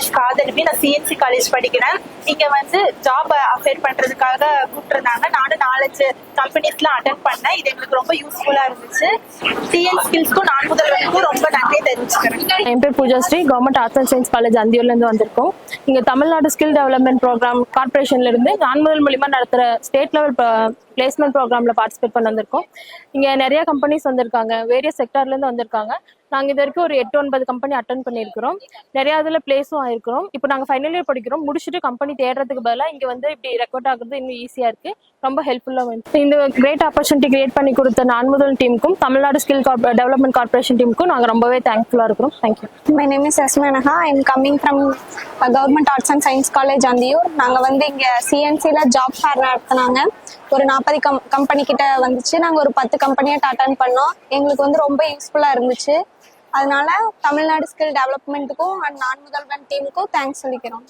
Name காதலிபி. நான் CNC college படிக்கிறேன். இங்க வந்து ஜாப் அஃபேர் பண்றதுக்காக கூப்பிட்டுருந்தாங்க. நானும் 4-5 கம்பெனிஸ்லாம் அட்டென்ட் பண்ணேன். இது எங்களுக்கு ரொம்ப யூஸ்ஃபுல்லா இருந்துச்சு. டிஎன் ஸ்கில்ஸ்க்கும் நான் முதல்வருக்கும் ரொம்ப நன்றி தெரிவிச்சுக்கிறேன். என் பேர் Poojasri, government arts and science college அந்தியூர்லேருந்து வந்திருக்கோம். இங்கே தமிழ்நாடு ஸ்கில் டெவலப்மெண்ட் ப்ரோக்ராம் கார்பரேஷன்லேருந்து நான் முதல் மூலிமா நடத்துகிற ஸ்டேட் லெவல் பிளேஸ்மெண்ட் ப்ரோக்ராமில் பார்ட்டிசிபேட் பண்ண வந்திருக்கோம். இங்கே நிறைய கம்பெனிஸ் வந்திருக்காங்க, வேரியஸ் செக்டார்லேருந்து வந்திருக்காங்க. நாங்கள் இது வரைக்கும் ஒரு 8-9 கம்பெனி அட்டன் பண்ணியிருக்கிறோம். நிறையா இதில் பிளேஸும் ஆயிருக்கிறோம். இப்போ நாங்கள் ஃபைனல் இயர் படிக்கிறோம். முடிச்சுட்டு கம்பெனி தேடுறதுக்கு பதிலாக இங்கே வந்து இப்படி ரெக்கார்ட் ஆகுறது இன்னும் ஈஸியாக இருக்குது. ரொம்ப ஹெல்ப்ஃபுல்லாக வந்து இந்த கிரேட் ஆப்பர்ச்சுனிட்டி கிரியேட் பண்ணி கொடுத்த நான் முதல் டீமுக்கும் தமிழ்நாடு ஸ்கில் டெவலப்மெண்ட் கார்பரேஷன் டீமுக்கும் நாங்கள் ரொம்பவே தேங்க்ஃபுல்லாக இருக்கிறோம். Thank you. My name is Asmanaha. I am coming from Government Arts and Science College Andiyur. நாங்கள் வந்து இங்கே சிஎன்சியில் ஜாப் ஃபேர் நடத்தினாங்க. ஒரு 40 கம்பெனி கிட்ட வந்துச்சு. நாங்கள் ஒரு 10 கம்பெனியை அட்டன் பண்ணோம். எங்களுக்கு வந்து ரொம்ப யூஸ்ஃபுல்லாக இருந்துச்சு. அதனால தமிழ்நாடு ஸ்கில் டெவலப்மெண்ட்டுக்கும் அண்ட் நான் முதல்வன் டீமுக்கும் தேங்க்ஸ் சொல்லிக்கிறோம்.